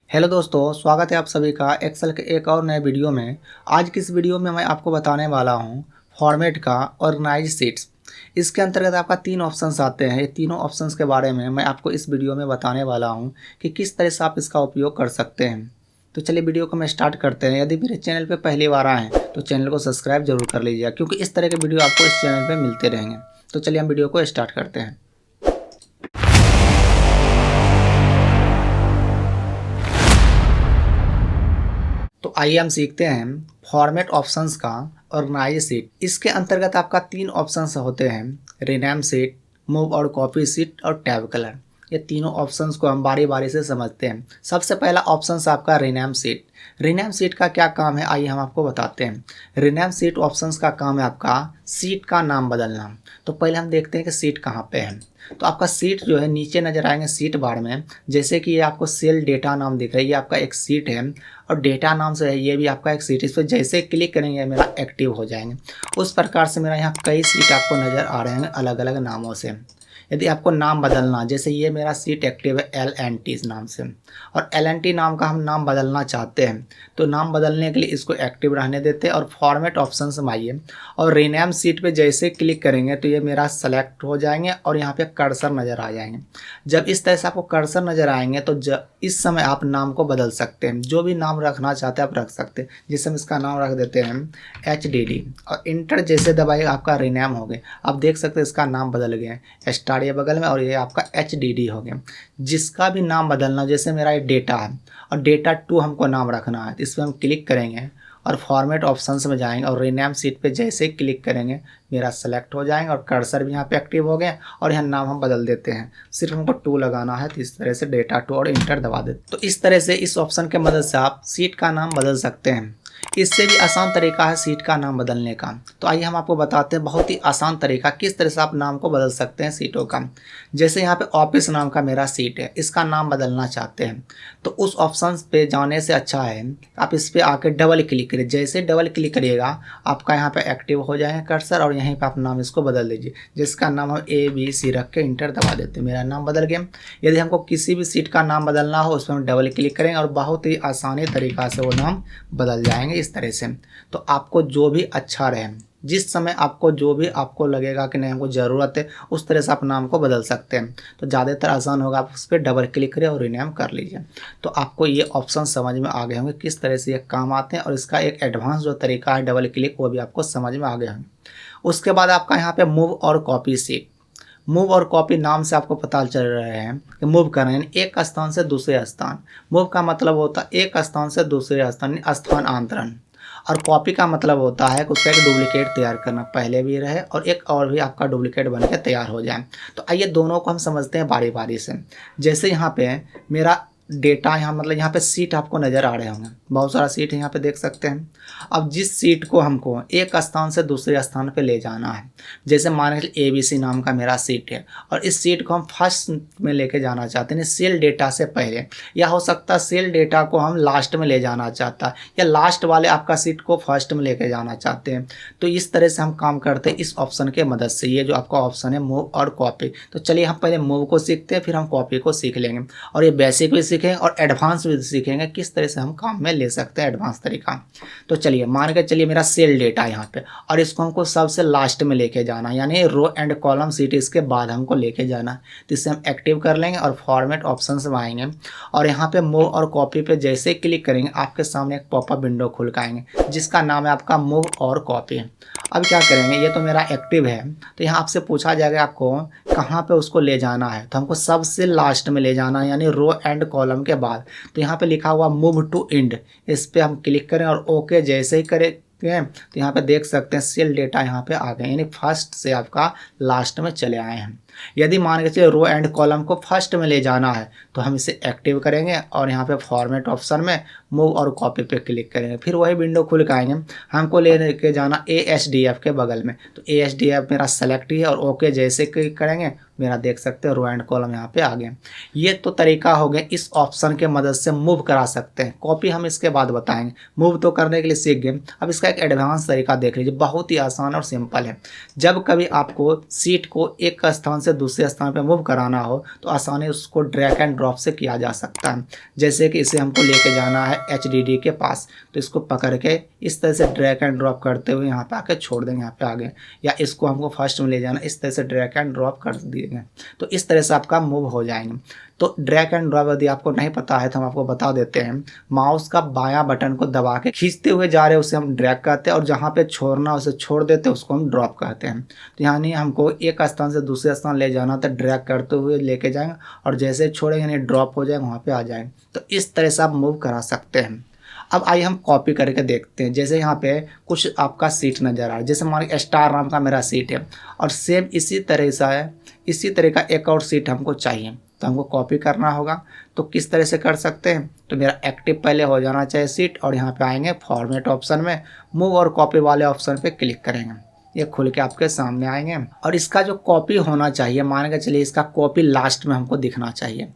Hello दोस्तों, स्वागत है आप सभी का एक्सेल के एक और नए वीडियो में। आज की इस वीडियो में मैं आपको बताने वाला हूं फॉर्मेट का ऑर्गेनाइज शीट्स। इसके अंतर्गत आपका 3 ऑप्शंस आते हैं। ये तीनों ऑप्शंस के बारे में मैं आपको इस वीडियो में बताने वाला हूं कि किस तरह से आप इसका उपयोग कर सकते हैं। तो चलिए वीडियो को मैं स्टार्ट करते हैं। यदि मेरे चैनल पर पहली बार आए हैं तो चैनल को सब्सक्राइब जरूर कर लीजिएगा, क्योंकि इस तरह के वीडियो आपको इस चैनल पर मिलते रहेंगे। तो चलिए हम वीडियो को स्टार्ट करते हैं। तो आइए हम सीखते हैं फॉर्मेट ऑप्शंस का ऑर्गेनाइज शीट। इसके अंतर्गत आपका 3 ऑप्शंस होते हैं, रीनेम शीट, मूव और कॉपी शीट और टैब कलर। ये तीनों ऑप्शंस को हम बारी बारी से समझते हैं। सबसे पहला ऑप्शन आपका रीनेम शीट। रीनेम शीट का क्या काम है, आइए हम आपको बताते हैं। रीनेम शीट ऑप्शंस का काम है आपका सीट का नाम बदलना। तो पहले हम देखते हैं कि सीट कहाँ पे है। तो आपका सीट जो है नीचे नजर आएंगे सीट बार में। जैसे कि ये आपको सेल डेटा नाम दिख रहा है, ये आपका एक सीट है और डेटा नाम से है, ये भी आपका एक सीट। इस पर जैसे क्लिक करेंगे मेरा एक्टिव हो जाएंगे। उस प्रकार से मेरा यहाँ कई सीट आपको नज़र आ रहे हैं अलग अलग नामों से। यदि आपको नाम बदलना, जैसे ये मेरा सीट एक्टिव है LNT नाम से, और LNT नाम का हम नाम बदलना चाहते हैं, तो नाम बदलने के लिए इसको एक्टिव रहने देते हैं और फॉर्मेट ऑप्शन में आइए और रीनेम सीट पे जैसे क्लिक करेंगे तो ये मेरा सेलेक्ट हो जाएंगे और यहाँ पे कर्सर नज़र आ जाएंगे। जब इस तरह से आपको कर्सर नज़र आएंगे तो इस समय आप नाम को बदल सकते हैं। जो भी नाम रखना चाहते हैं आप रख सकते हैं। जैसे हम इसका नाम रख देते हैं HDD और इंटर जैसे दबाइए आपका रीनेम हो गया। आप देख सकते हैं इसका नाम बदल गया, स्टार ये बगल में और ये आपका HDD हो गया। जिसका भी नाम बदलना, जैसे मेरा ये डेटा है और डेटा 2 हमको नाम रखना है, इस पर हम क्लिक करेंगे और फॉर्मेट ऑप्शंस में जाएंगे और रीनेम सीट पे जैसे ही क्लिक करेंगे मेरा सेलेक्ट हो जाएंगे और कर्सर भी यहाँ पे एक्टिव हो गया और यहाँ नाम हम बदल देते हैं। सिर्फ हमको 2 लगाना है, तो इस तरह से डेटा 2 और इंटर दबा देते। तो इस तरह से इस ऑप्शन के मदद से आप सीट का नाम बदल सकते हैं। इससे भी आसान तरीका है सीट का नाम बदलने का। तो आइए हम आपको बताते हैं बहुत ही आसान तरीका किस तरह से आप नाम को बदल सकते हैं सीटों का। जैसे यहाँ पे ऑफिस नाम का मेरा सीट है, इसका नाम बदलना चाहते हैं, तो उस ऑप्शन पे जाने से अच्छा है आप इस पे आके डबल क्लिक करिए। जैसे डबल क्लिक करिएगा आपका यहाँ पे एक्टिव हो जाएगा कर्सर और यहीं पे आप नाम इसको बदल दीजिए। जिसका नाम हम ABC रख के इंटर दबा देते हैं, मेरा नाम बदल गया। यदि हमको किसी भी सीट का नाम बदलना हो उसमें हम डबल क्लिक करेंगे और बहुत ही आसानी तरीका से वो नाम बदल जाएंगे इस तरह से। तो आपको जो भी अच्छा रहे, जिस समय आपको जो भी आपको लगेगा कि नहीं हमको ज़रूरत है, उस तरह से आप नाम को बदल सकते हैं। तो ज़्यादातर आसान होगा, आप उस पर डबल क्लिक करें और रीनेम कर लीजिए। तो आपको ये ऑप्शन समझ में आ गए होंगे किस तरह से ये काम आते हैं और इसका एक एडवांस जो तरीका है डबल क्लिक, वो भी आपको समझ में आ गए होंगे। उसके बाद आपका यहाँ पे मूव और कॉपी सीट। मूव और कॉपी नाम से आपको पता चल रहे हैं कि मूव कर रहे हैं एक स्थान से दूसरे स्थान। मूव का मतलब होता है एक स्थान से दूसरे स्थान, स्थानांतरण। और कॉपी का मतलब होता है कि उसका एक डुप्लीकेट तैयार करना, पहले भी रहे और एक और भी आपका डुप्लीकेट बन के तैयार हो जाए। तो आइए दोनों को हम समझते हैं बारी बारी से। जैसे यहाँ पे मेरा डेटा, यहाँ मतलब यहाँ पे सीट आपको नज़र आ रहे होंगे, बहुत सारा सीट यहाँ पे देख सकते हैं। अब जिस सीट को हमको एक स्थान से दूसरे स्थान पे ले जाना है, जैसे मान लीजिए ABC नाम का मेरा सीट है और इस सीट को हम फर्स्ट में लेके जाना चाहते हैं सेल डेटा से पहले, या हो सकता है सेल डेटा को हम लास्ट में ले जाना चाहता है, या लास्ट वाले आपका सीट को फर्स्ट में लेके जाना चाहते हैं। तो इस तरह से हम काम करते हैं इस ऑप्शन के मदद से। ये जो आपका ऑप्शन है मूव और कॉपी। तो चलिए हम पहले मूव को सीखते हैं, फिर हम कॉपी को सीख लेंगे और ये बेसिक भी सीखेंगे और एडवांस भी सीखेंगे किस तरह से हम काम में ले सकते हैं एडवांस तरीका। तो चलिए मान के चलिए मेरा सेल डेटा यहाँ पे और इसको हमको सबसे लास्ट में लेके जाना, यानी रो एंड कॉलम सीट इसके बाद हमको लेके जाना। तो इसे हम एक्टिव कर लेंगे और फॉर्मेट ऑप्शन में आएंगे और यहाँ पे मूव और कॉपी पे जैसे क्लिक करेंगे आपके सामने एक पॉपअप विंडो खुल के आएंगे जिसका नाम है आपका मूव और कॉपी। अब क्या करेंगे, ये तो मेरा एक्टिव है, तो यहाँ आपसे पूछा जाएगा आपको कहाँ पे उसको ले जाना है। तो हमको सबसे लास्ट में ले जाना है, यानी रो एंड कॉलम के बाद। तो यहाँ पे लिखा हुआ मूव टू एंड, इस पर हम क्लिक करें और ओके जैसे ही करें तो यहाँ पे देख सकते हैं सेल डेटा यहाँ पे आ गए, यानी फर्स्ट से आपका लास्ट में चले आए हैं। यदि मान के चलिए रो एंड कॉलम को फर्स्ट में ले जाना है तो हम इसे एक्टिव करेंगे और यहाँ पे फॉर्मेट ऑप्शन में मूव और कॉपी पे क्लिक करेंगे। फिर वही विंडो खुल के आएंगे, हमको ले के जाना ASDF के बगल में। तो ASDF मेरा सेलेक्ट ही है और ओके जैसे क्लिक करेंगे मेरा देख सकते हैं रो एंड कॉलम यहाँ पे आ गए। ये तो तरीका हो गया, इस ऑप्शन के मदद से मूव करा सकते हैं। कॉपी हम इसके बाद बताएंगे, मूव तो करने के लिए सीख गए। अब इसका एक एडवांस तरीका देख लीजिए, बहुत ही आसान और सिंपल है। जब कभी आपको सीट को एक स्थान से से दूसरे स्थान पे मूव कराना हो तो आसानी उसको ड्रैग एंड ड्रॉप से किया जा सकता है। जैसे कि इसे हमको लेके जाना है HDD के पास, तो इसको पकड़ के इस तरह से ड्रैग एंड ड्रॉप करते हुए यहाँ पे आके छोड़ देंगे यहाँ पे आगे, या इसको हमको फर्स्ट में ले जाना, इस तरह से ड्रैग एंड ड्रॉप कर देंगे तो इस तरह से आपका मूव हो जाएंगे। तो ड्रैग एंड ड्रॉप यदि आपको नहीं पता है तो हम आपको बता देते हैं। माउस का बायां बटन को दबा के खींचते हुए जा रहे हैं उसे हम ड्रैग कहते हैं, और जहाँ पे छोड़ना उसे छोड़ देते हैं उसको हम ड्रॉप कहते हैं। तो यानी हमको एक स्थान से दूसरे स्थान ले जाना तो ड्रैग करते हुए लेके जाएंगे, और जैसे छोड़ेंगे यानी ड्रॉप हो जाएगा वहाँ पे आ जाएंगे। तो इस तरह से आप मूव करा सकते हैं। अब आइए हम कॉपी करके देखते हैं। जैसे यहाँ पे कुछ आपका सीट नज़र आ रहा है, जैसे हमारे स्टार नाम का मेरा सीट है, और सेम इसी तरह से है, इसी तरह का एक और सीट हमको चाहिए, तो हमको कॉपी करना होगा। तो किस तरह से कर सकते हैं, तो मेरा एक्टिव पहले हो जाना चाहिए सीट, और यहाँ पे आएंगे फॉर्मेट ऑप्शन में, मूव और कॉपी वाले ऑप्शन पे क्लिक करेंगे, ये खुल के आपके सामने आएंगे। और इसका जो कॉपी होना चाहिए, मान के चलिए इसका कॉपी लास्ट में हमको दिखना चाहिए,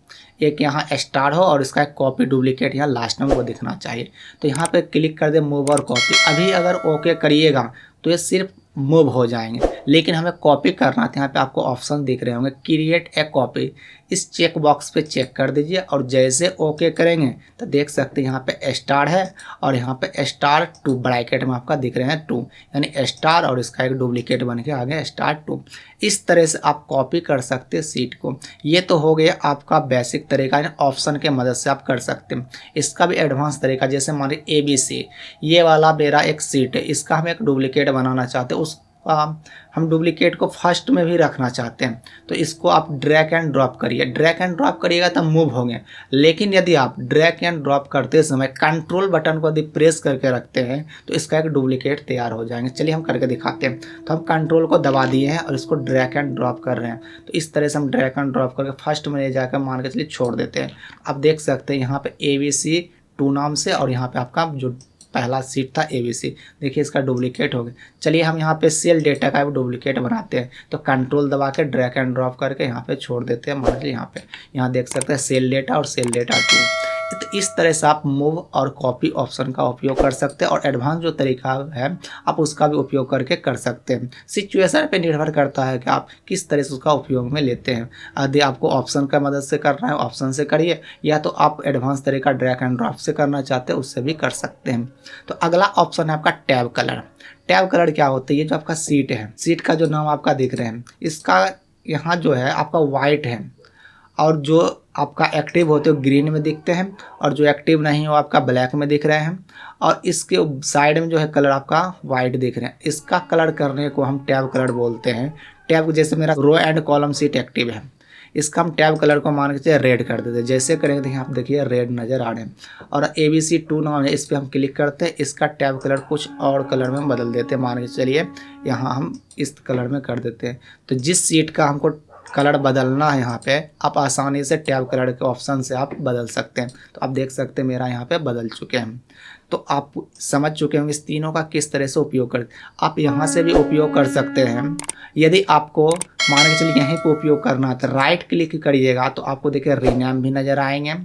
एक यहाँ स्टार हो और इसका एक कॉपी डुप्लीकेट यहाँ लास्ट में हमको दिखना चाहिए। तो यहाँ पे क्लिक कर दे मूव और कॉपी। अभी अगर ओके करिएगा तो ये सिर्फ मूव हो जाएंगे, लेकिन हमें कॉपी करना था। यहाँ पे आपको ऑप्शन दिख रहे होंगे क्रिएट ए कॉपी, इस चेक बॉक्स पे चेक कर दीजिए, और जैसे ओके करेंगे तो देख सकते हैं यहाँ पे स्टार है और यहाँ पे स्टार 2 ब्रैकेट में आपका दिख रहे हैं 2, यानी स्टार और इसका एक डुप्लीकेट बन के आ गया स्टार 2। इस तरह से आप कॉपी कर सकते हैं सीट को। ये तो हो गया आपका बेसिक तरीका, ऑप्शन के मदद से आप कर सकते हैं। इसका भी एडवांस तरीका, जैसे हमारे ABC ये वाला मेरा एक सीट है, इसका हम एक डुप्लीकेट बनाना चाहते हैं, उसका हम डुप्लीकेट को फर्स्ट में भी रखना चाहते हैं, तो इसको आप ड्रैग एंड ड्रॉप करिए। ड्रैग एंड ड्रॉप करिएगा तब मूव होंगे, लेकिन यदि आप ड्रैग एंड ड्रॉप करते समय कंट्रोल बटन को यदि प्रेस करके रखते हैं तो इसका एक डुप्लीकेट तैयार हो जाएंगे। चलिए हम करके दिखाते हैं। तो हम कंट्रोल को दबा दिए हैं और इसको ड्रैग एंड ड्रॉप कर रहे हैं, तो इस तरह से हम ड्रैग एंड ड्रॉप करके फर्स्ट में ले जाकर मान के चलिए छोड़ देते हैं। आप देख सकते हैं यहाँ पे ABC 2 नाम से, और यहाँ पे आपका जो पहला सीट था ABC, देखिए इसका डुप्लीकेट हो गया। चलिए हम यहाँ पे सेल डेटा का डुप्लीकेट बनाते हैं, तो कंट्रोल दबा के ड्रैग एंड ड्रॉप करके यहाँ पे छोड़ देते हैं। मान लीजिए यहाँ देख सकते हैं सेल डेटा और सेल डेटा 2। तो इस तरह से आप मूव और कॉपी ऑप्शन का उपयोग कर सकते हैं, और एडवांस जो तरीका है आप उसका भी उपयोग करके कर सकते हैं। सिचुएशन पे निर्भर करता है कि आप किस तरह से उसका उपयोग में लेते हैं। यदि आपको ऑप्शन का मदद से करना है ऑप्शन से करिए, या तो आप एडवांस तरीका ड्रैग एंड ड्रॉप से करना चाहते हैं उससे भी कर सकते हैं। तो अगला ऑप्शन है आपका टैब कलर। टैब कलर क्या होता है, ये जो आपका सीट है, सीट का जो नाम आपका दिख रहे हैं, इसका यहाँ जो है आपका वाइट है, और जो आपका एक्टिव होते हो ग्रीन में दिखते हैं, और जो एक्टिव नहीं हो आपका ब्लैक में दिख रहे हैं, और इसके साइड में जो है कलर आपका वाइट दिख रहे हैं। इसका कलर करने को हम टैब कलर बोलते हैं। टैब जैसे मेरा row and column sheet active है, इसका हम टैब कलर को मान के चलिए रेड कर देते हैं। जैसे करेंगे देखिए आप देखिए रेड नज़र आ रहे हैं, और ABC 2 नाम है, इस पर हम क्लिक करते हैं, इसका टैब कलर कुछ और कलर में बदल देते हैं। मान के चलिए यहाँ हम इस कलर में कर देते हैं। तो जिस सीट का हमको कलर बदलना है यहाँ पे, आप आसानी से टैब कलर के ऑप्शन से आप बदल सकते हैं। तो आप देख सकते हैं मेरा यहाँ पे बदल चुके हैं। तो आप समझ चुके होंगे इस तीनों का किस तरह से उपयोग कर, आप यहाँ से भी उपयोग कर सकते हैं। यदि आपको मान के चलिए यहीं पे उपयोग करना है तो राइट क्लिक करिएगा, तो आपको देखिए रीनेम भी नज़र आएंगे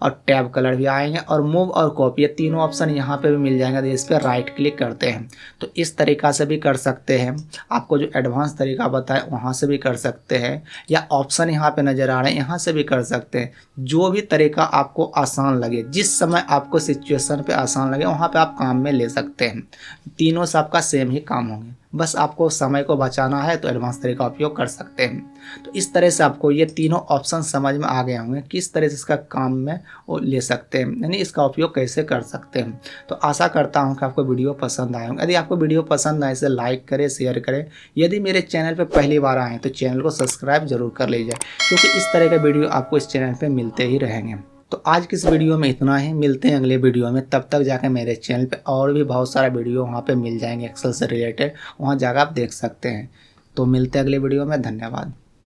और टैब कलर भी आएंगे, और मूव और कॉपी, ये तीनों ऑप्शन यहाँ पे भी मिल जाएंगे। तो इस पर राइट क्लिक करते हैं तो इस तरीक़ा से भी कर सकते हैं। आपको जो एडवांस तरीका बताए वहाँ से भी कर सकते हैं, या ऑप्शन यहाँ पे नज़र आ रहे हैं यहाँ से भी कर सकते हैं। जो भी तरीका आपको आसान लगे, जिस समय आपको सिचुएशन पे आसान लगे वहाँ पे आप काम में ले सकते हैं। तीनों से आपका सेम ही काम होंगे, बस आपको समय को बचाना है तो एडवांस तरीका उपयोग कर सकते हैं। तो इस तरह से आपको ये तीनों ऑप्शन समझ में आ गए होंगे किस तरह से इसका काम में वो ले सकते हैं, यानी इसका उपयोग कैसे कर सकते हैं। तो आशा करता हूँ कि आपको वीडियो पसंद आए होंगे। यदि आपको वीडियो पसंद आए इसे लाइक करें, शेयर करें। यदि मेरे चैनल पर पहली बार आए तो चैनल को सब्सक्राइब जरूर कर लीजिए, क्योंकि इस तरह के वीडियो आपको इस चैनल पर मिलते ही रहेंगे। तो आज की इस वीडियो में इतना ही, मिलते हैं अगले वीडियो में। तब तक जाकर मेरे चैनल पे और भी बहुत सारा वीडियो वहाँ पे मिल जाएंगे एक्सेल से रिलेटेड, वहाँ जाकर आप देख सकते हैं। तो मिलते हैं अगले वीडियो में, धन्यवाद।